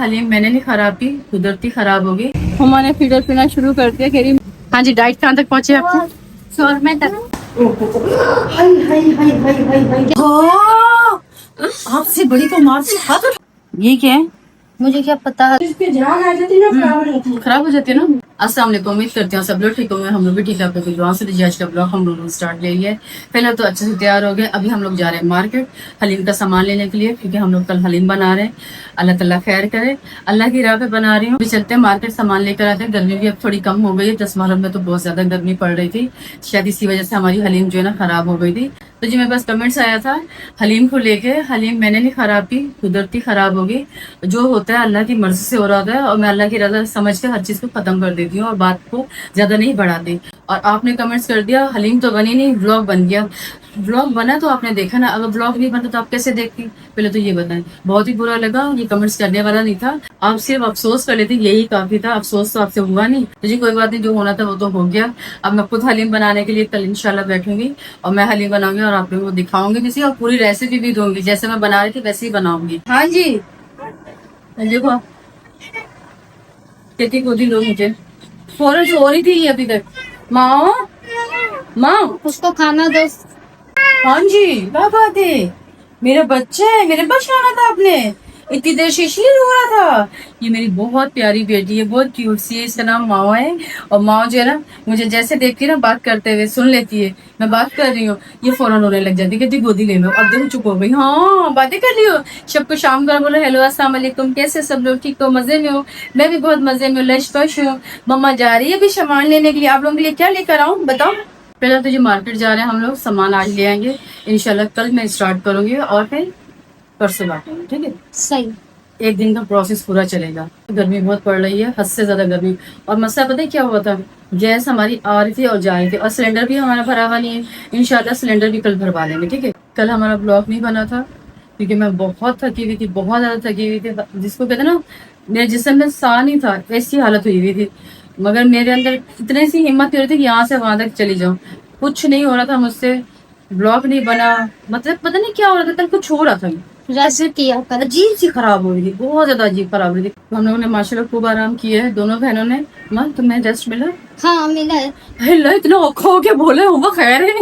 हलीम मैंने नहीं खराब की, कुदरती खराब होगी। हमने फीडर पीना शुरू कर दिया। कह रही हाँ जी, डाइट कहाँ तक पहुँचे आपको? 100 तक। हाय हाय हाय हाय हाय हाय, आपसे बड़ी को मार से हाथ उठा। ये क्या है? मुझे क्या पता है। खराब हो जाती है ना। अस्सलाम वालेकुम, उम्मीद करते हैं सब लोग ठीक होंगे, हम लोग भी ठीक है। आपको दुआ से आज का ब्लॉग हम लोग स्टार्ट ले लिया है। पहले तो अच्छे से तैयार हो गए, अभी हम लोग जा रहे हैं मार्केट हलीम का सामान लेने के लिए, क्योंकि हम लोग कल हलीम बना रहे हैं। अल्लाह ताला खैर करे, अल्लाह की राह पे बना रही हूँ। अभी चलते हैं मार्केट, सामान लेकर आते हैं। गर्मी भी अब थोड़ी कम हो गई है, 10 मुहर्रम में तो बहुत ज्यादा गर्मी पड़ रही थी, शायद इसी वजह से हमारी हलीम जो है ना खराब हो गई थी। तो जी मेरे पास कमेंट्स आया था हलीम को लेके, हलीम मैंने नहीं खराब की, कुदरती खराब होगी। जो होता है अल्लाह की मर्जी से हो रहा होता है, और मैं अल्लाह की रजा समझ के हर चीज को खत्म कर देती हूँ और बात को ज्यादा नहीं बढ़ाती। और आपने कमेंट्स कर दिया हलीम तो बनी नहीं, व्लॉग बन गया। व्लॉग बना तो आपने देखा ना, अगर व्लॉग नहीं बनता तो आप कैसे देखती? पहले तो ये बताएं। बहुत ही बुरा लगा, ये कमेंट्स करने वाला नहीं था। आप सिर्फ अफसोस कर लेती, यही काफी था। अफसोस तो आपसे हुआ नहीं, तो जी कोई बात नहीं, जो होना था वो तो हो गया। अब मैं खुद हलीम बनाने के लिए कल इंशाल्लाह बैठूंगी और मैं हलीम बनाऊंगी और आप लोगों को दिखाऊंगी किसी, और पूरी रेसिपी भी दूंगी। जैसे मैं बना रही थी वैसे ही बनाऊंगी। हाँ जी देखो, खेती गोदी लो मुझे, फौरन सो रही थी ये अभी तक। माँ, माँ उसको खाना दो। हाँ जी, क्या बात है? मेरा बच्चा है, मेरे पास आना था आपने। इतनी देर से इसलिए रो रहा था। ये मेरी बहुत प्यारी बेटी है, बहुत क्यूट सी है। इसका नाम माओ है। और माओ जो है ना, मुझे जैसे देखती है ना बात करते हुए, सुन लेती है मैं बात कर रही हूँ, ये फौरन रोने लग जाती है, कहती गोदी ले लो। अब देखो चुप हो गई। हाँ बातें कर रही हो। सबको शाम का बोलो हेलो अस्सलाम वालेकुम, कैसे सब लोग, ठीक हो, मजे में हो? मैं भी बहुत मजे में हूँ, लश पश हूँ। मम्मा जा रही है अभी सामान लेने के लिए। आप लोगों के लिए क्या लेकर आऊँ बताओ? पहले तो जो मार्केट जा रहे हैं हम लोग, सामान आज ले आएंगे इंशाल्लाह। कल मैं स्टार्ट करूंगी और फिर परसों बांटेंगे, ठीक है? सही। एक दिन का प्रोसेस पूरा चलेगा। गर्मी बहुत पड़ रही है, हद से ज्यादा गर्मी। और मसला पता है क्या हुआ था? गैस हमारी आ रही थी और जा रही थी, और सिलेंडर भी हमारा भरा हुआ नहीं है। इंशाल्लाह सिलेंडर भी कल भरवा लेंगे, ठीक है? कल हमारा ब्लॉग नहीं बना था क्योंकि मैं बहुत थकी हुई थी, बहुत ज्यादा थकी हुई थी। जिसको कहते हैं ना, मेरे जिस्म में साह नहीं था, ऐसी हालत हुई हुई थी। मगर मेरे अंदर इतनी सी हिम्मत हो रही थी कि यहाँ से वहां तक चली जाऊं। कुछ नहीं हो रहा था मुझसे, ब्लॉग नहीं बना। मतलब पता नहीं क्या हो रहा था, कल कुछ हो रहा था। रेस्ट किया कर। अजीब सी खराब हो रही थी, बहुत ज्यादा अजीब खराब हो रही थी। तो हम लोगों ने माशाल्लाह खूब आराम किया है, दोनों बहनों ने। माँ तुम्हें रेस्ट मिला? हाँ मिला है। अल्लाह इतना औखा हो के बोले हो, वो खैर है?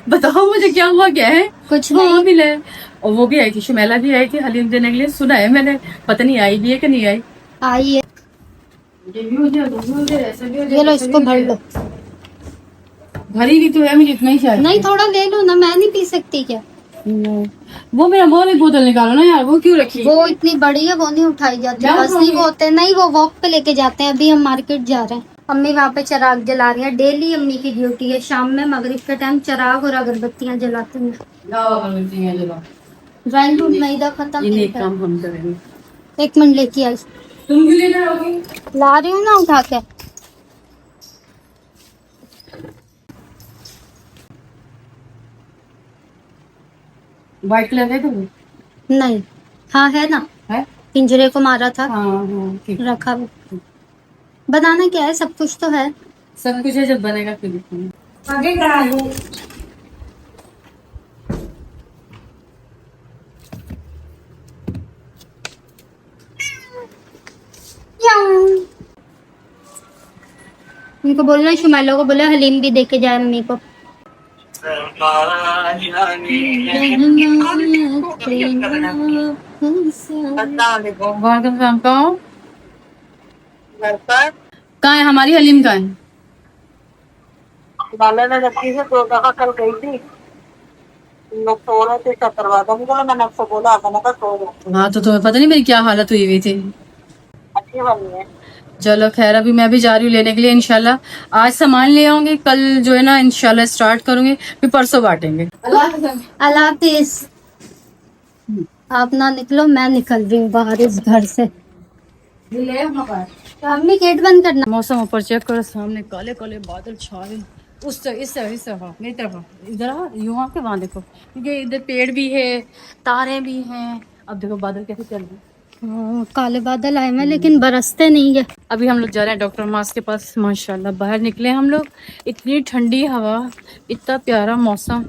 बताओ मुझे क्या हुआ, क्या है? कुछ हाँ नहीं। मिला है। और वो भी आई थी, शुमैला भी आई थी हलीम देने के लिए, सुना है मैंने। पता नहीं आई भी है कि नहीं आई। आई है। ये भी हो जाए, वो भी हो जाए, ऐसा भी हो जाए, ये लो, ऐसा भी इसको हो भर जाए। लो। भरी भी तो है, मुझे इतना ही चाहिए। नहीं थोड़ा ले लो ना, मैं नहीं पी सकती क्या? वो मेरा वो वाली बोतल निकालो ना यार, वो क्यों रखी? वो इतनी बड़ी है, वो नहीं उठाई जाती। क्या असली उठाओगे? वो होते हैं। नहीं वो वॉक पे लेके जाते हैं। अभी हम मार्केट जा रहे हैं। अम्मी वहाँ पे चिराग जला रही है। डेली अम्मी की ड्यूटी है, शाम में मगरिब के टाइम चिराग और अगरबत्तियाँ जलाती हैं। लाओ अगरबत्ती है, जलाओ। ड्राइंग रूम मैदा खत्म ये नहीं नेक था। काम हम करेंगे। एक मिनट लेके आई। तुम भी लेकर आओगी? ला रही हूँ ना उठा के। व्हाइट कलर है तुम्हें? नहीं। हाँ है ना, है? पिंजरे को मारा था, हाँ हाँ ठीक। रखा हुआ। बनाना क्या है, सब कुछ तो है। सब कुछ है, जब बनेगा फिर दिखाऊंगी। आगे करा है। उनको बोलना, शुमाइला को बोला हलीम भी देके जाए अम्मी को। वालेकुम सलाम। कहाँ हो? कहाँ है हमारी हलीम? कहाँ है? बाला ने रखी है, 2 दफा कल गई थी। तुम लोग सो रहे थे, सब करवा दूंगी। बोला मैंने आपसे बोला, मैंने कहा सो रहे। हाँ तो तुम्हें पता नहीं मेरी क्या हालत हुई हुई थी। अच्छी बनी है। चलो खैर, अभी मैं भी जा रही हूँ लेने के लिए इंशाल्लाह। आज सामान ले आऊंगी, कल जो है ना इंशाल्लाह स्टार्ट करूंगी, फिर परसों बांटेंगे। अल्लाह हाफिज। आप ना निकलो, मैं निकल रही हूँ बाहर इस घर से। अम्मी गेट बंद करना। मौसम ऊपर चेक करो, सामने काले काले बादल छा रहे हैं। उस तरफ, इस तरफ, इस तरफ, मेरी तरफ, इधर आ, यूं आके वहां देखो, क्योंकि इधर पेड़ भी है, तारे भी हैं। अब देखो बादल कैसे चल रहे हैं। काले बादल आए हैं लेकिन बरसते नहीं है। अभी हम लोग जा रहे हैं डॉक्टर मास के पास। माशाल्लाह बाहर निकले हम लोग, इतनी ठंडी हवा, इतना प्यारा मौसम,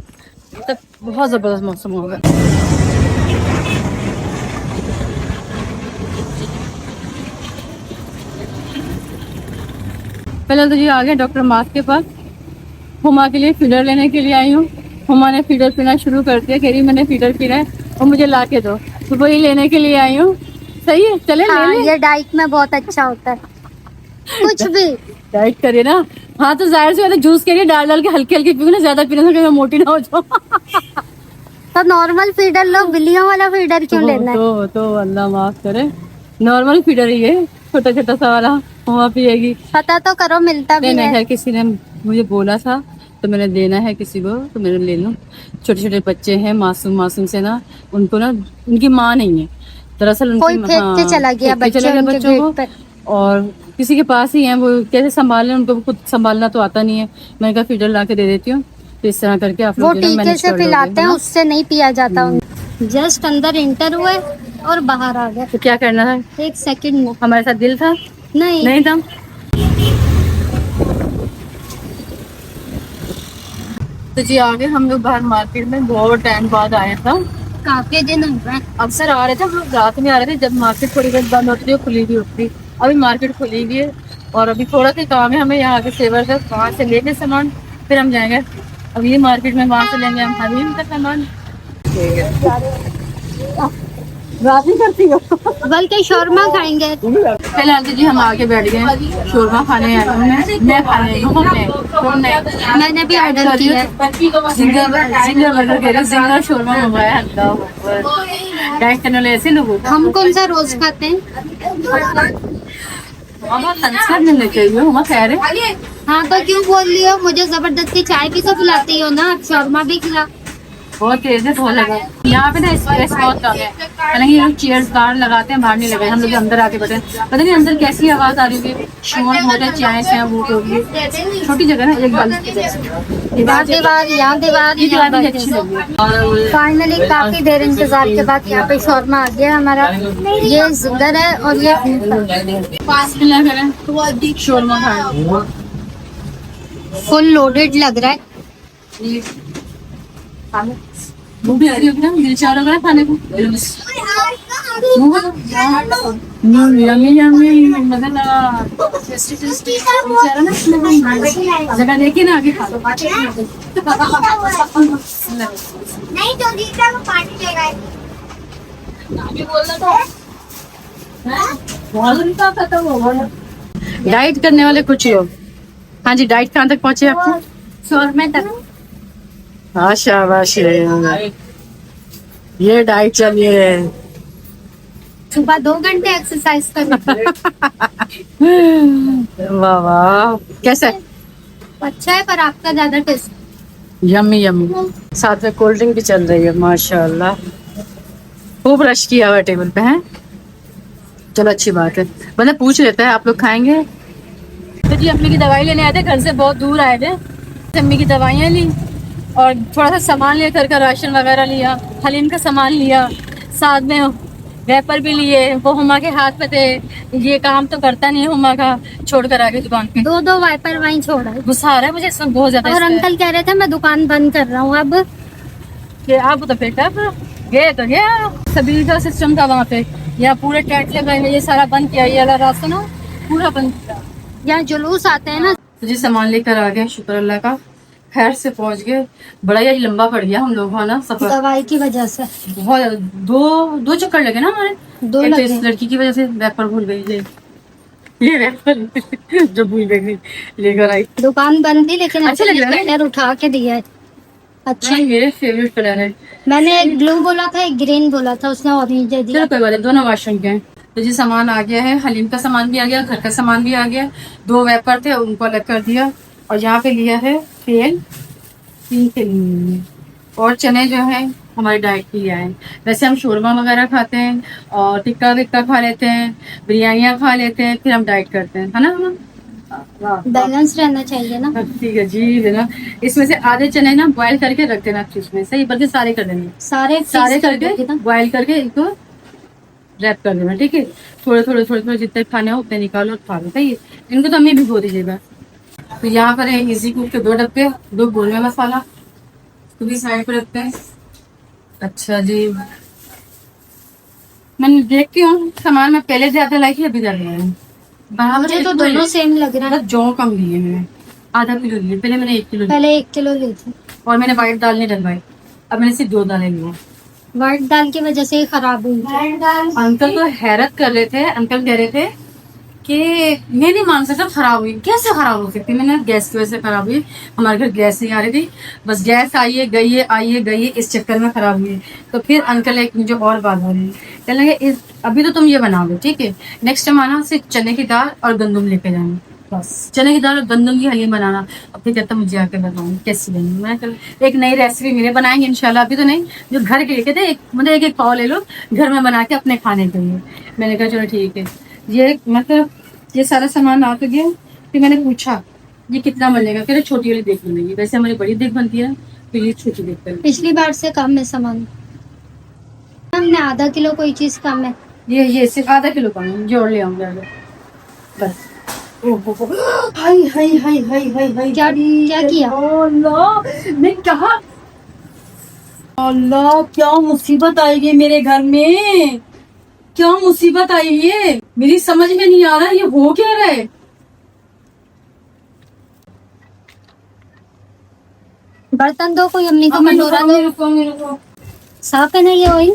मतलब बहुत जबरदस्त मौसम होगा। पहले तो जी आ गए डॉक्टर मास के पास। हुमा के लिए फीडर लेने के लिए आई हूँ। हुमा ने फीडर पीना शुरू कर दिया, कह रही मैंने फीडर पीना है और मुझे ला के दो, तो वही लेने के लिए आई हूँ। सही है, चले हाँ, ले ले। ये डाइट में बहुत अच्छा होता है, कुछ भी। डाइट करिए ना। हाँ तो जाहिर सी बात है, जूस के लिए डाल डाल के हल्के हल्के पीऊँ ना, ज्यादा पीने से मैं मोटी ना हो जाऊँ। तो नॉर्मल फीडर लो, बिल्लियों वाला फीडर क्यों लेना है? तो अल्लाह माफ करे, नॉर्मल फीडर ही है, छोटा छोटा सा वाला। हुमा पिएगी। पता तो करो, मिलता भी नहीं है। है, किसी ने मुझे बोला था तो मैंने देना है किसी को, तो मैंने ले लूं। छोटे छोटे बच्चे हैं, मासूम मासूम से ना, उनको ना उनकी माँ नहीं है दरअसल। कोई उनकी फेंक के चला गया फेंक के चला बच्चे गया उनके बच्चों गेट को, पे। और किसी के पास ही है, वो कैसे संभालें उनको, खुद संभालना तो आता नहीं है। मैंने कहा फीडर ला के दे देती हूँ, तो इस तरह करके आप वो लोग जो है टीके मैनेज से कर लोगे, पिलाते है हैं, ना? उससे नहीं पिया जाता। जस्ट अंदर इंटर हुए और बाहर आ गए तो क्या करना था? 1 सेकंड में। हमारे साथ दिल था नहीं, नहीं था। तो जी आगे हम लोग बाहर मार्केट में बहुत टाइम बाद आए था। काफी दिन हो गए। अक्सर आ रहे थे हम लोग, रात में आ रहे थे जब मार्केट थोड़ी बहुत बंद होती है, खुली भी होती। अभी मार्केट खुली हुई है और अभी थोड़ा सा काम है हमें यहाँ आगे सेवर तक, वहाँ से लेके सामान फिर हम जाएंगे। अब ये मार्केट में वहाँ से लेंगे हम हलीम का सामान। रात ही करती हो। बल्कि शौरमा खाएंगे। फिलहाल तो जी हम आके बैठ गए शोरमा खाने आए हैं। मैं खाने आई हूँ, तुमने मैंने भी ऑर्डर किया है। जिंगर बर्गर कह रहे, जिंगर शोरमा मंगाया हल्का डाइट करने वाले ऐसे लोगों को। हम कौन सा रोज खाते हैं? हमारा संस्कार मिलने चाहिए, हम कह रहे। हाँ तो क्यों बोल रही हो? मुझे जबरदस्ती चाय भी तो पिलाती हो ना, शौरमा भी खिला। बहुत तेज है, बहुत लगा यहाँ पे ना, स्ट्रेस बहुत कम है। हालांकि लोग चेयर्स बाहर लगाते हैं, बाहर नहीं लगाए, हम लोग अंदर आके बैठे। पता नहीं अंदर कैसी आवाज आ रही है, शोर हो रहा है, चाय से वो हो रही है। छोटी जगह ना, एक बार यहाँ दीवार, यहाँ दीवार, ये दीवार मुझे अच्छी लगी है। फाइनली काफी देर इंतजार के बाद यहाँ पे शौरमा आ गया हमारा। ये जिंगर है और ये शोरमा खाए, फुल लोडेड लग रहा है। भूख भी आ रही होगी ना, दिल चाह रहा है खाने को। यम्मी यम्मी मजेदार, टेस्टी टेस्टी। जगह देखिए ना, आगे खा लो। नहीं तो जीता वो पार्टी देगा। डाइट करने वाले कुछ लोग। हाँ जी, डाइट कहाँ तक पहुँचे आपको? शौरमा तक। हाँ शाबाश, ये डाइट चलिए। सुबह 2 घंटे एक्सरसाइज कर। वाह वाह, कैसा है? अच्छा है, पर आपका ज्यादा टेस्ट। Yummy yummy. साथ में कोल्ड ड्रिंक भी चल रही है, माशाल्लाह। खूब रश किया हुआ टेबल पे है। चलो अच्छी बात है, मतलब पूछ लेते हैं आप लोग खाएंगे। तो जी अम्मी की दवाई लेने आए थे, घर से बहुत दूर आए थे। अम्मी की दवाइयाँ ली और थोड़ा सा सामान लेकर का राशन वगैरह लिया, हलीम का सामान लिया, साथ में रैपर भी लिए। वो हुमा के हाथ पे थे, ये काम तो करता नहीं है हुमा का, छोड़ कर आगे दुकान पे। 2 वाइपर वहीं छोड़ा है। गुस्सा आ रहा है मुझे इसमें बहुत ज्यादा। और अंकल कह रहे थे मैं दुकान बंद कर रहा हूँ अब। कि आप तो बेटा गए तो गया, सभी का सिस्टम था वहाँ पे। यहाँ पूरे टैक्स लगे, ये सारा बंद किया, ये वाला रास्ता ना पूरा बंद किया। यहाँ जुलूस आते हैं ना। तो जी सामान लेकर आ गए, शुक्र अल्लाह का, खैर से पहुंच गए। बड़ा ही लंबा पड़ गया हम लोग ना सफर, दवाई की वजह से। बहुत दो चक्कर लगे ना हमारे। 2 एक तो लगे। इस लड़की की वजह से रैपर भूल गई, ये रैपर जो भूल गई लेकर आई। दुकान बंद थी लेकिन अच्छे लग रहे हैं। कलर उठा के दिया है। अच्छा, नहीं, मेरे फेवरेट कलर है। मैंने एक ब्लू बोला था, एक ग्रीन बोला था, उसने ऑरेंज दे दिया। चलो कोई बात नहीं, दोनों वाशरूम के हैं। तो जी सामान आ गया है, हलीम का सामान भी आ गया, घर का सामान भी आ गया। 2 वेपर थे, उनको अलग कर दिया। और यहाँ पे लिया है तेल 3 के लिए, और चने जो है हमारी डाइट के लिए आए। वैसे हम शोरमा वगैरह खाते हैं और टिक्का विक्का खा लेते हैं, बिरयानियाँ खा लेते हैं, फिर हम डाइट करते हैं, है ना हम? बैलेंस रहना चाहिए ना। ठीक है जी, है ना। इसमें से आधे चने ना बॉयल करके रख देना फ्रिज में, सही, बल्कि सारे कर देंगे, सारे सारे freeze कर करके दोगे ना? बॉयल करके इनको रैप कर देना, ठीक है। थोड़े थोड़े जितने खाने हो उतने निकालो और खा लो, सही है। इनको तो हमें भिगो दीजिएगा। तो यहाँ पर है इजी कुक के 2 डब्बे, 2 गोल में मसाला, तो भी साइड पे रखते हैं। अच्छा जी, मैं देखती हूँ सामान में पहले ज्यादा लाई थी, अभी ज्यादा है। बराबर मुझे तो एक दोनों सेम लग रहा है। बस जौ कम लिए मैंने, आधा किलो लिए, पहले मैंने 1 किलो लिया पहले 1 किलो ली थी। और मैंने व्हाइट दाल नहीं डलवाई, अब मैंने सिर्फ 2 दालें ली हैं। व्हाइट दाल की वजह से ही खराब हुई थी। अंकल तो हैरत कर रहे थे, अंकल कह रहे थे कि मैं नहीं मान सकता खराब हुई, कैसे खराब हो सकती। मैंने गैस की वजह से खराब हुई, हमारे घर गैस नहीं आ रही थी, बस गैस आई है गई है इस चक्कर में खराब हुई है। तो फिर अंकल एक मुझे और बात बोली, कहने लगे इस अभी तो तुम ये बना दो ठीक है, नेक्स्ट टाइम आना सिर्फ चने की दाल और गंदम लेके जाना, बस चने की दाल और गंदम की हलीम बनाना। अब फिर कहता मुझे आके बताऊँ कैसी बनी। मैं कल एक नई रेसिपी मेरे बनाएंगे इंशाल्लाह, अभी तो नहीं, जो घर के लिए कहते एक मतलब एक पाव ले लो घर में बना के अपने खाने के लिए। मैंने कहा चलो ठीक है। ये मतलब ये सारा सामान आ तो गया, फिर मैंने पूछा ये कितना बनेगा, कह रहे छोटी वाली देख बनेगी, वैसे हमारी बड़ी देख बनती है फिर ये छोटी देख बनेगी। पिछली बार से कम है सामान, हमने आधा किलो कोई चीज कम है। ये सिर्फ आधा किलो कम है, जोड़ ले आऊंगा बस। ओहो हाय हाय हाय हाय हाय हाय, क्या किया? अल्लाह मैं कहा, अल्लाह क्या मुसीबत आएगी मेरे घर में, क्या मुसीबत आई है, मेरी समझ में नहीं आ रहा ये हो क्या रहा है। बर्तन दो, कोई अम्मी को कटोरा दो। रुको साफ है ना ये ऑयल?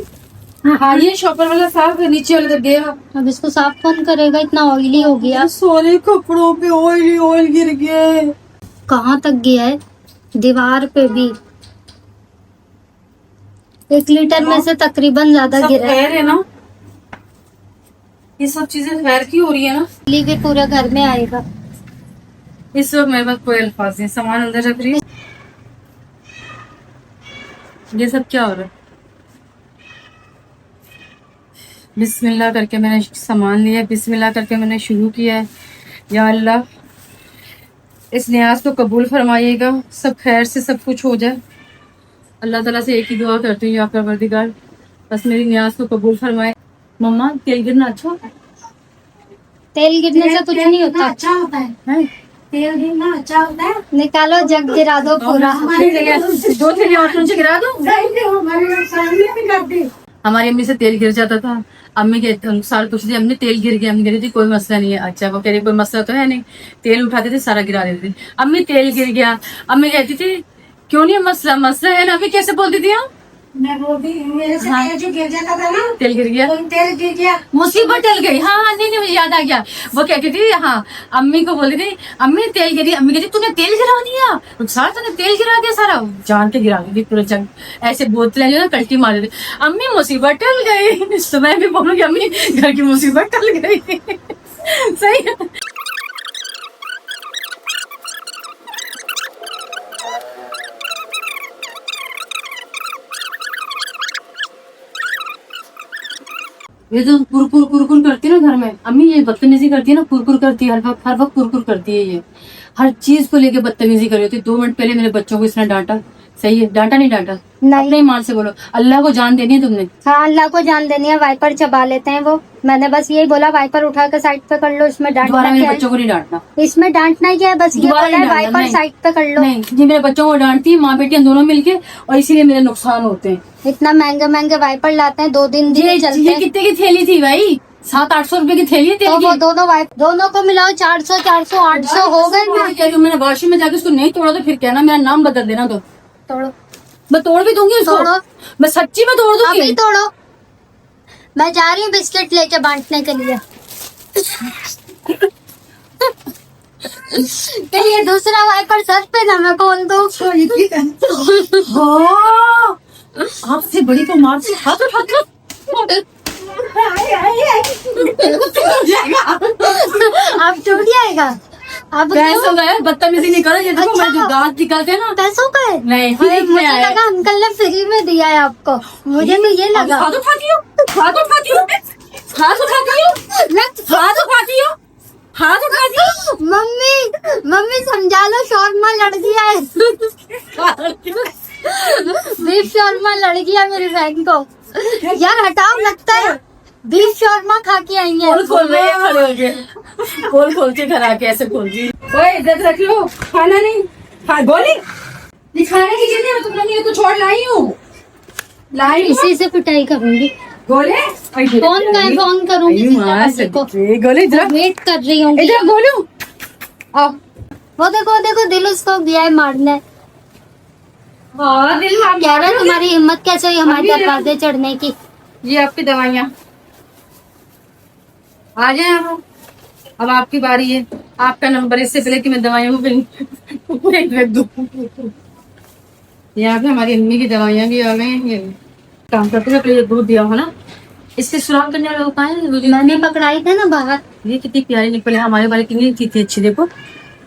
हाँ ये शॉपर वाला साफ है, नीचे वाला तो गया। अब इसको साफ कौन करेगा, इतना ऑयली हो गया। सारे कपड़ों पे ऑयल ऑयल गिर गया है। कहाँ तक गया है? दीवार पे भी। 1 लीटर में से तकरीबन ज्यादा सब गिरा है। खैर है ना, ये सब चीजें खैर की हो रही है ना। फिर पूरे घर में आएगा। इस वक्त मेरे पास कोई अल्फाज नहीं, सामान अंदर रख रही है। ये सब क्या हो रहा है? बिस्मिल्लाह करके मैंने सामान लिया, बिस्मिल्लाह करके मैंने शुरू किया है। या अल्लाह इस न्याज को कबूल फरमाइएगा, सब खैर से सब कुछ हो जाए। अल्लाह ताला से एक ही दुआ करती हूँ, या परवरदिगार बस मेरी न्याज को कबूल फरमाए। मम्मा तेल गिरना अच्छा होता है? तेल गिरने से कुछ नहीं होता। अच्छा होता है, है? तेल गिरना अच्छा होता है। निकालो जग गिरा दो पूरा। हमारी जगह 2-3 और से गिरा दूं। हमारे सामने भी करते। हमारी अम्मी से तेल गिर जाता था, अम्मी के अनुसार पूछती अम्मी तेल गिर गया, अम्मी कह रही थी कोई मसला नहीं है। अच्छा वो कह रही कोई मसला तो है नहीं, तेल उठाते थे सारा गिरा देती थी। अम्मी तेल गिर गया, अम्मी कहती थी क्यों नहीं मसला, मसला है ना। अभी कैसे बोलती थी हम? मैं बोलती मेरे से तेल जो गिर जाता था ना, तेल गिर गया, तो तेल गिर गया, मुसीबत टल गई। हाँ हाँ नहीं मुझे याद आ गया। वो कहती थी हाँ अम्मी को बोलती थी अम्मी तेल गिरी, अम्मी कहती तूने तेल गिरा दिया, रुखसार तूने तेल गिरा दिया सारा, जान के गिरा दी पूरा जंग। ऐसे बोतलें जो ना कल्टी मार देती। अम्मी मुसीबत टल गई, तो मैं भी बोलूँगी अम्मी घर की मुसीबत टल गई। सही है। ये तो कुरकुर करती है ना घर में, अम्मी ये बदतमीजी करती है ना, कुरकुर करती है हर वक्त कुरकुर करती है। ये हर चीज को लेके बदतमीजी कर रही होती है। 2 मिनट पहले मेरे बच्चों को इसने डांटा, सही है, डांटा नहीं डांटा नहीं। अपने ईमान से बोलो, अल्लाह को जान देनी है तुमने। हाँ अल्लाह को जान देनी है। वाइपर चबा लेते हैं वो। मैंने बस यही बोला वाइपर उठा के साइड पे कर लो, इसमें दोबारा डांटना मेरे क्या बच्चों है? को नहीं डांटना, इसमें डांटना क्या है? बस ये दोबारा बोला है नहीं डांटना, वाइपर नहीं। साइड पे कर लो। नहीं जी मेरे बच्चों को डांटती है माँ बेटी हम दोनों मिलके, और इसीलिए मेरे नुकसान होते हैं। इतना महंगे महंगे वाइपर लाते हैं, 2 दिन भी नहीं चलते। ये कितने की थैली थी भाई? 700-800 रुपए की थैली है तो तेल वो की। दोनों को मिलाओ 400 400 800 हो गए ना। मैंने वॉशिंग में जाके उसको नहीं तोड़ा तो फिर कहना मेरा नाम बदल देना। तो तोड़ो, मैं तोड़ भी दूंगी उसको, तोड़ो। मैं सच्ची में तोड़ दूंगी। अभी तोड़ो। मैं जा रही हूँ बिस्किट लेके बांटने के लिए। तो ये दूसरा वाइपर सर पे ना मैं खोल दूँ। हाँ, आपसे बड़ी को मार से हाथ उठा के आप टूट जाएगा। अब पैसों का है, बदतमीजी नहीं करो। ये देखो अच्छा। मैं जो दांत निकालते हैं ना, पैसों का है? नहीं अरे, फ्री में मुझे आया। लगा अंकल ने फ्री में दिया है आपको। मुझे तो ये लगा। हाथ उठाती हो, हाथ उठाती हो, हाथ उठाती हो, हाथ उठाती हो, हाथ उठाती हो। मम्मी समझा लो, शौरमा लड़ गया है। बीफ शौरमा लड़ गया मेरी बहन को। यार हटाओ, लगता है बीफ शौरमा खा के आई है। खोल रही है खड़े होके, खोल के घर आके ऐसे खोल दी। ओए इधर रख लो, खाना नहीं खा बोली ये खाने की चीजें मैं तुमने ये कुछ और लाई हूँ, लाई हूँ। इसी से पिटाई करूंगी। गोले फोन मैं फोन करूंगी सीधा को गोले इधर वेट कर रही हूँ इधर गोलू आओ। वो देखो दिल उसको गया है मारने। हाँ दिल मार कह रहा है तुम्हारी हिम्मत कैसे हुई हमारे दरवाजे चढ़ने की। ये आपकी दवाइयाँ आ जाए आप। अब आपकी बारी है, आपका नंबर। इससे पहले कि मैं दवाइयों को रख दूँ, यहाँ पे हमारी अम्मी की दवाइयाँ भी आ गई हैं। ये काम करते हुए पहले दूध दिया हो ना, इससे सुराख करने वाला उपाय है। मैंने पकड़ाई थे ना बाहर। ये कितनी प्यारी निकले हमारे वाले, कितनी थी अच्छी। देखो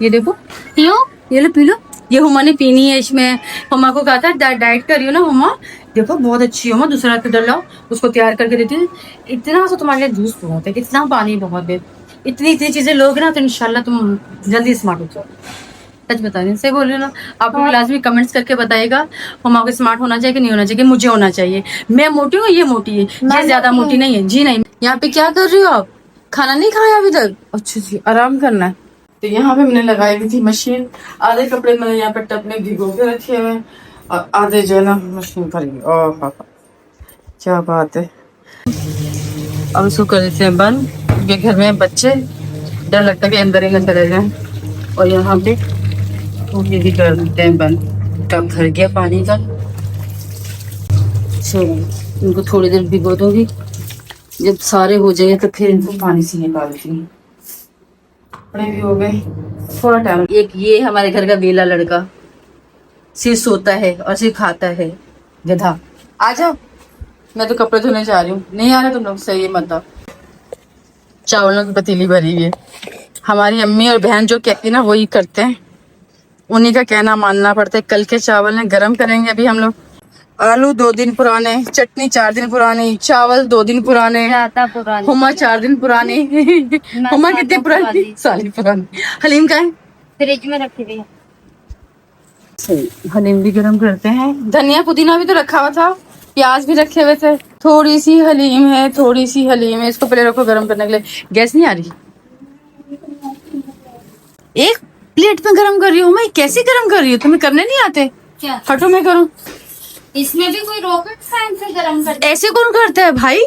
ये देखो, क्यों ये लो पी लो। ये हुमा ने पीनी है, इसमें हुमा को कहा था डाइट कर रही हो ना हुमा, देखो बहुत अच्छी है हुमा, दूसरा रात डल लाओ उसको तैयार करके देती हूँ। इतना तो तुम्हारे लिए जूस बहुत है, इतना पानी बहुत है, इतनी इतनी चीजें लोगे ना तो इंशाल्लाह तुम जल्दी स्मार्ट हो जाओ। सच बता रही हूँ, सही बोल रही हो ना। आप लोग लाजमी कमेंट्स करके बताइएगा हुमा को स्मार्ट होना चाहिए कि नहीं होना चाहिए, कि मुझे होना चाहिए। मैं मोटी हूँ, ये मोटी है, ये ज्यादा मोटी नहीं है जी। नहीं, यहाँ पे क्या कर रही हो आप? खाना नहीं खाया अभी तक? अच्छा जी, आराम करना है। तो यहाँ पे मैंने लगाई हुई थी मशीन। आधे कपड़े मैंने यहाँ पे टब में भिगो के रखे हुए हैं और आधे जो है ना मशीन पर। ओह पापा क्या बात है। अब इसको कर देते हैं बंद। ये घर में बच्चे, डर लगता है कि अंदर ही न चले जाए। और यहाँ पे तो ये भी कर देते हैं बंद। टब भर गया पानी का। चलो इनको थोड़ी देर भिगो दूंगी, जब सारे हो जाएंगे तो फिर इनको पानी से निकालती हूँ। कपड़े भी हो गए, थोड़ा टाइम। एक ये हमारे घर का बेला लड़का सिर्फ सोता है और सिर्फ खाता है, गधा। आ जाओ, मैं तो कपड़े धोने जा रही हूँ। नहीं आ रहा तुम लोग? सही है मतलब। चावलों की पतीली भरी है। हमारी अम्मी और बहन जो कहती है ना वही करते हैं, उन्हीं का कहना मानना पड़ता है। कल के चावल ने गरम करेंगे अभी हम लोग। आलू 2 दिन पुराने, चटनी 4 दिन पुरानी, चावल 2 दिन पुराने, हुमा 4 दिन पुरानी। हुमा कितने पुरानी? साली पुरानी। हलीम का है फ्रिज में रखी हुई है। हलीम भी गरम करते हैं। धनिया पुदीना भी तो रखा हुआ था, प्याज भी रखे हुए थे। थोड़ी सी हलीम है, थोड़ी सी हलीम है। इसको पहले रखो गरम करने के लिए। गैस नहीं आ रही? एक प्लेट में गरम कर रही हूँ मैं। कैसे गरम कर रही हूँ? तुम्हें करने नहीं आते? क्या हटो मैं करूँ। इसमें भी कोई रॉकेट साइंस से गरम करते ऐसे कौन करता है भाई?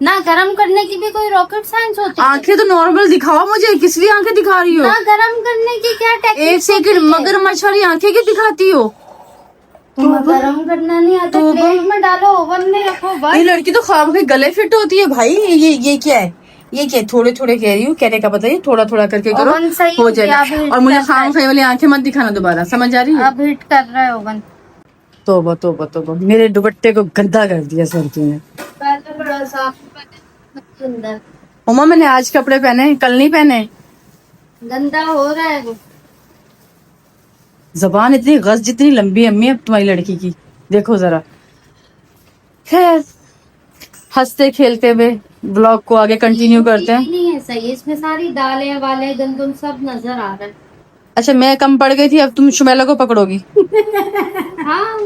ना, गरम करने की भी कोई रॉकेट साइंस होती है? आंखें तो नॉर्मल दिखाओ मुझे, किस लिए आंखें दिखा रही हो? ना, गरम करने की क्या टेक्निक? एक सेकंड, मगरमच्छ वाली आंखें क्यों दिखाती हो? तुम्हें गरम करना नहीं आता? प्लेट में डालो, ओवन में रखो बस। ये लड़की तो ख्वाब के गले फिट होती है भाई। ये क्या है? ये क्या? थोड़े थोड़े कह रही हूँ, कहने का पता है थोड़ा थोड़ा करके करो, ओवन सही हो हो जाएगा। गया। और मुझे खाम खाई वाली आंखें मत दिखाना दोबारा, समझ आ रही है? अब हिट कर रहा है ओवन। तोबा तोबा तोबा, मेरे दुपट्टे को गंदा कर दिया सर्दी ने। पहले बड़ा साफ सुंदर, उमा मैंने आज कपड़े पहने, कल नहीं पहने। गंदा हो रहा है वो। जबान इतनी गज जितनी लंबी अम्मी अब तुम्हारी लड़की की, देखो जरा। खैर, हंसते खेलते हुए ब्लॉग को आगे कंटिन्यू करते हैं। नहीं है सही, इसमें सारी दालें वाले गंदम सब नजर आ रहा है। अच्छा मैं कम पड़ गई थी, अब तुम शुमैला को पकड़ोगी? हाँ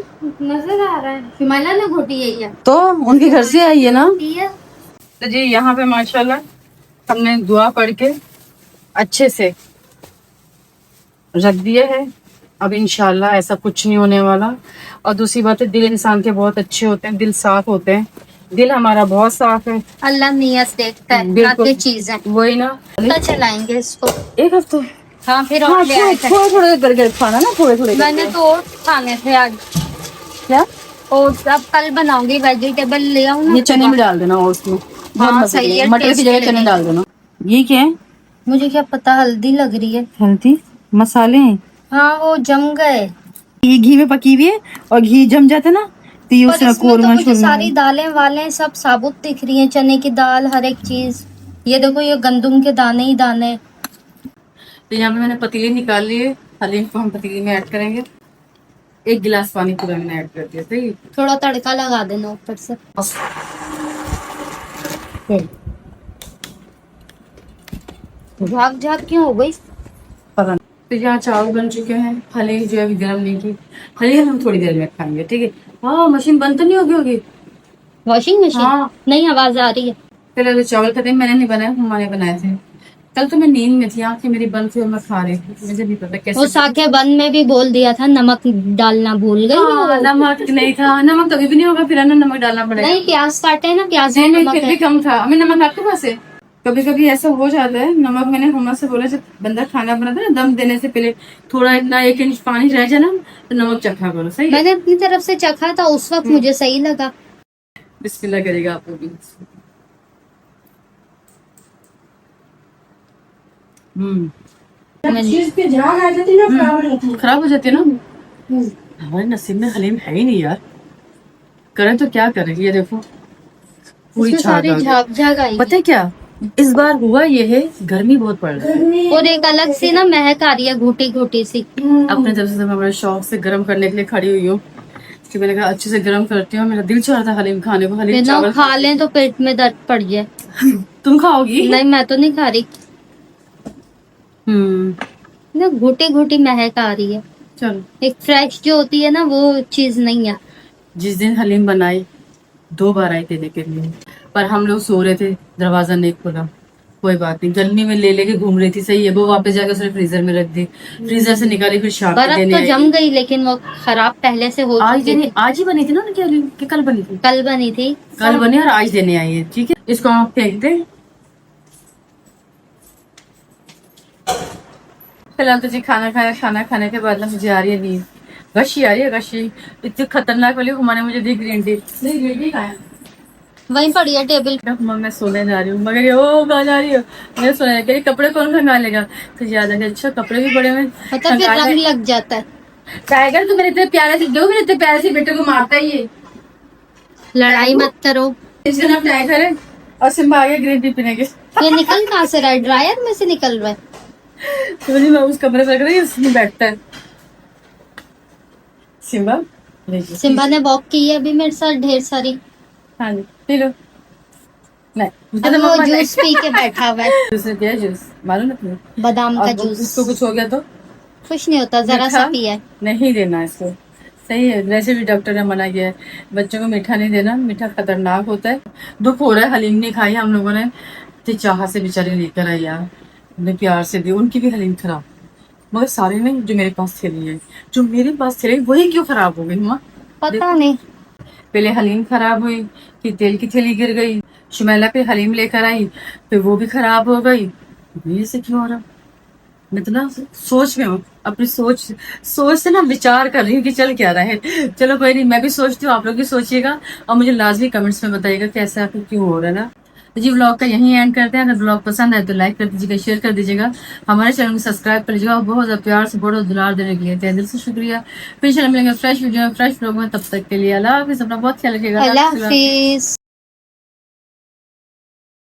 नजर आ रहा है। हिमालय ने घोटी है क्या? तो उनके घर से आई है ना। है। तो जी यहाँ पे माशाल्लाह हमने दुआ पढ़ के अच्छे से रख दिए है। अब इंशाल्लाह ऐसा कुछ नहीं होने वाला। और दूसरी बात है, दिल इंसान के बहुत अच्छे होते हैं, दिल साफ होते हैं। दिल हमारा बहुत साफ है। अल्लाह नियत देखता है, बिल्कुल। बाकी चीजें वही ना। तो चलाएंगे इसको। एक हफ्ते हाँ फिर हाँ, और ले आए थे। थोड़े थोड़े करके खाना ना, थोड़े थोड़े मैंने तो ओट्स खाने थे आज। क्या? ओट्स अब कल बनाऊंगी, वेजिटेबल ले आऊँ ना। ये चने में डाल देना और उसमें बहुत हाँ, मजे सही के, है, मटर की टेस्टी जगह चने लगेगी। डाल देना। ये क्या है? मुझे क्या पता, हल्दी लग रही है। हल्दी मसाले हैं। हाँ वो जम गए। ये घी में पकी हुई है और घी जम जाता है ना तो ये पर उसमें इसमें तो कोरमा मुझे शोरमा। सारी दालें वालें सब साबुत दिख रही हैं, चने की दाल, हर एक चीज। ये देखो, ये गंदम के दाने ही दाने। तो यहाँ पे मैंने पतीली निकाल ली है। हलीम को हम पतीली में ऐड करेंगे। 1 गिलास पानी पूरा मैंने ऐड कर दिया। सही। थोड़ा तड़का लगा देना ऊपर से। झाग झाग क्यों हो गई? पता नहीं। तो यहाँ चावल बन चुके हैं। हलीम जो है अभी गर्म नहीं की, हलीम हम थोड़ी देर में खाएंगे, ठीक है। हाँ मशीन बंद तो नहीं होगी? Washing machine? हाँ। नहीं, आवाज आ रही है। पहले तो चावल खाते मैंने नहीं बनाया, मम्मा ने बनाए थे। कल तो मैं नींद में थी, आंखें मेरी बंद थी और मैं खा रही थी, मुझे नहीं पता कैसे। वो साखे बंद में भी बोल दिया था नमक डालना भूल गई हाँ, नमक नहीं था, नमक कभी भी नहीं होगा, फिर है ना नमक डालना पड़ेगा। नहीं प्याज काटे ना, प्याज में नहीं नमक फिर भी है। कम था। हमें नमक आपके पास है? कभी कभी ऐसा हो जाता है नमक। मैंने मम्मा से बोला जब बंदा खाना बनाता है ना, दम देने से पहले थोड़ा इतना 1 इंच पानी रह जाए ना तो नमक चखा करो, सही है? मैंने अपनी तरफ से चखा था, उस वक्त मुझे सही लगा। बिस्मिल्लाह करेगा आपको भी। चीज पे झाग आ जाती ना खराब हो जाती खराब हो जाती है ना। हमारे नसीब में हलीम है ही नहीं यार, करें तो क्या करें। ये देखो पूरी इसमें झाग सारी आ गई। झाग झाग आई पता है क्या इस बार हुआ ये है, गर्मी बहुत पड़ रही है। गर्मी और एक अलग सी ना महक आ रही है, घुटी घुटी सी। अपने तरफ से मैं बड़े शौक से गर्म करने के लिए खड़ी हुई हूँ कि मैंने कहा अच्छे से गर्म करती हूँ। मेरा दिल चाह रहा था हलीम खाने को, हलीम बिना चावल। खा लें तो पेट में दर्द पड़ जाए। तुम खाओगी? नहीं मैं तो नहीं खा रही ना, घुटी घुटी महक आ रही है। चलो, एक फ्रेश जो होती है ना वो चीज नहीं है। जिस दिन हलीम बनाई 2 बार आई देने के लिए, पर हम लोग सो रहे थे, दरवाजा नहीं खोला। कोई बात नहीं, गर्मी में ले लेके घूम रही थी, सही है। वो वापस जाकर उसने फ्रीजर में रख दी, फ्रीजर से निकाली, फिर शाम को बर्फ देने तो आई। जम गई, लेकिन वो खराब पहले से हो आज चुकी देने, थी। आज ही बनी थी ना उनकी हलीम कि कल बनी थी? कल बनी थी। कल बनी और आज देने आई है, ठीक है। इसको हम फेंक दे। फिलहाल तो जी खाना खाया, खाना खाने के बाद ना मुझे आ रही है नींद, गशी आ रही है, गशी इतनी खतरनाक वाली। हुमा ने मुझे दी ग्रीन टी, नहीं ग्रीन टी खाया। वहीं पड़ी है टेबल पे। हुमा मैं सोने जा रही हूँ, मगर ये ओ कहाँ जा रही हो? मैं सोने जा रही, कपड़े कौन खंगा लेगा? तो याद है अच्छा कपड़े भी बड़े में मतलब फिर रंग लग जाता है। टाइगर तो मेरे इतने प्यारे से दो, मेरे इतने प्यारे से बेटे को मारता ही है। लड़ाई मत करो। इसका नाम टाइगर है और सिम्बा आ गया ग्रीन टी पीने के। ये निकल कहाँ से रहा है? ड्रायर में से निकल रहा है। तो मैं उस कमरे में रख रही उसमें बैठता है सिम्बा। लीजिए। सिम्बा ने वॉक की है अभी मेरे साथ ढेर सारी। हाँ जी पी लो। नहीं मुझे अब तो वो मम्मा जूस पी के बैठा हुआ है, जूस ने पिया है, जूस मालूम है तुम्हें? बादाम का अब जूस। उसको कुछ हो गया तो कुछ नहीं होता, जरा सा मीठा पिया है। नहीं देना इसको, सही है। वैसे भी डॉक्टर ने मना किया है बच्चों को मीठा नहीं देना, मीठा खतरनाक होता है। दुख हो रहा है, हलीम नहीं खाई हम लोगों ने, तो चाह से बेचारे लेकर आई यार, उन्हें प्यार से दी। उनकी भी हलीम खराब, मगर सारे नहीं जो मेरे पास थैली है, जो मेरे पास थैली वही क्यों खराब हो गई? हुआ पता नहीं। पहले हलीम खराब हुई, फिर तेल की थैली गिर गई, शुमैला पे हलीम लेकर आई, फिर वो भी खराब हो गई। ये से क्यों हो रहा? मैं तो ना सोच में हूँ, अपनी सोच से ना विचार कर रही हूँ कि चल क्या रहा है। चलो कोई नहीं, मैं भी सोचती हूँ, आप लोग भी सोचिएगा और मुझे लाजमी कमेंट्स में बताइएगा कैसा आपको क्यों हो रहा है ना। तो जी व्लॉग का यहीं एंड करते हैं। अगर व्लॉग पसंद आए तो लाइक कर दीजिएगा, शेयर कर दीजिएगा, हमारे चैनल को सब्सक्राइब कर लीजिएगा और बहुत ज़्यादा प्यार से बहुत दुलार देने के लिए तहे दिल से शुक्रिया। फिर चैनल मिलेंगे फ्रेश वीडियो में फ्रेश व्लॉग में, तब तक के लिए अल्लाह हाफिज़। अपना बहुत ख्याल रखिएगा। अल्लाह हाफिज।